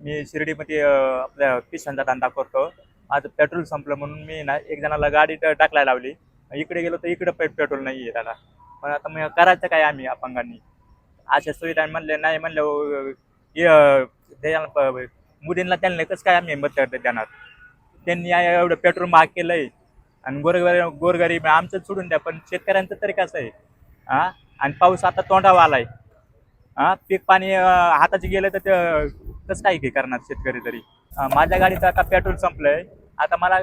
मी शिर्डीमध्ये आपल्या पिशांचा धंदा करतो. माझं पेट्रोल संपलं म्हणून मी ना एक जणाला गाडी टाकलायला लावली. इकडे गेलो तर इकडे पेट्रोल नाही आहे त्याला. पण आता मग करायचं काय आम्ही अपंगांनी? अशा सुविधा म्हणले नाही म्हणलं मुलींना त्यांना कसं काय आम्ही मत देणार? त्यांनी एवढं पेट्रोल महाग केलंय आणि गोरगरीब आमचं सोडून द्या, पण शेतकऱ्यांचं तरी कसं आहे? हा, आणि पाऊस आता तोंडावर आलाय. हा, पीक पाणी हाताचे गेलं तर ते कसं काय हे करणार शेतकरी तरी? माझ्या गाडीचं आता पेट्रोल संपलंय. आता मला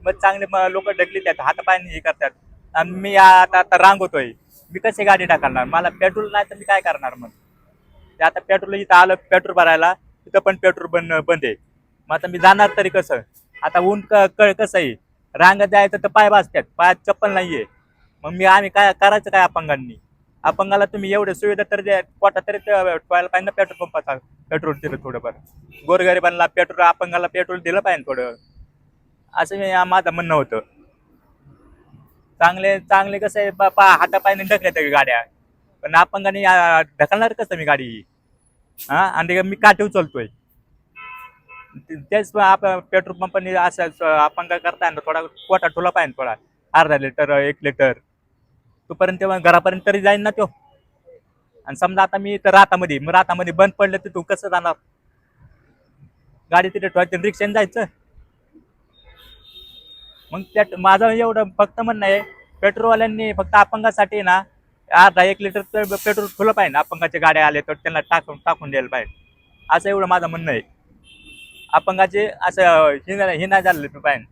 मग चांगले लोक ढकली त्यात हातापायाने हे करतात आणि मी आता आता रांगवतोय. मी कशी गाडी टाकणार? मला पेट्रोल नाही तर मी काय करणार मग? ते आता पेट्रोल इथं आलं पेट्रोल भरायला, तिथं पण पेट्रोल बंद आहे. मग आता मी जाणार तरी कसं? आता ऊन कसं आहे? रांगत जायचं तर पाय वाजतात, पायात चप्पल नाहीये. मग आम्ही काय करायचं काय अपंगांनी? अपंगाला तुम्ही एवढे सुविधा तर द्या, कोटा तरी ठेवायला पाहिजे ना पेट्रोल पंपाचा. पेट्रोल दिलं थोडंफार, गोरगरिबांना पेट्रोल, अपंगाला पेट्रोल दिलं पाहिजे थोडं, असं माझं म्हणणं होतं. चांगले चांगले कसं आहे हातापायने ढकलत गाड्या, पण अपंगाने ढकलणार कसं मी गाडी? हा, आणि मी काठी उचलतोय. तेच पेट्रोल पंपाने असं अपंग करताय ना, थोडा कोटा ठेवला पाहिजे, थोडा अर्धा लिटर 1 लिटर तोपर्यंत तेव्हा घरापर्यंत तरी जाईन ना तो. आणि समजा आता मी तर रातामध्ये बंद पडलं तर तू कसं जाणार? गाडी तिथे ठेवायची, रिक्षाने जायचं. मग त्यात माझं एवढं फक्त म्हणणं आहे, पेट्रोलवाल्यांनी फक्त अपंगासाठी ना अर्धा 1 लिटर पेट्रोल ठेवलं पाहिजे. अपंगाच्या गाड्या आले तर त्यांना टाकून द्यायला पाहिजे, असं एवढं माझं म्हणणं आहे. अपंगाचे असं हे नाही झालं पाहिजे.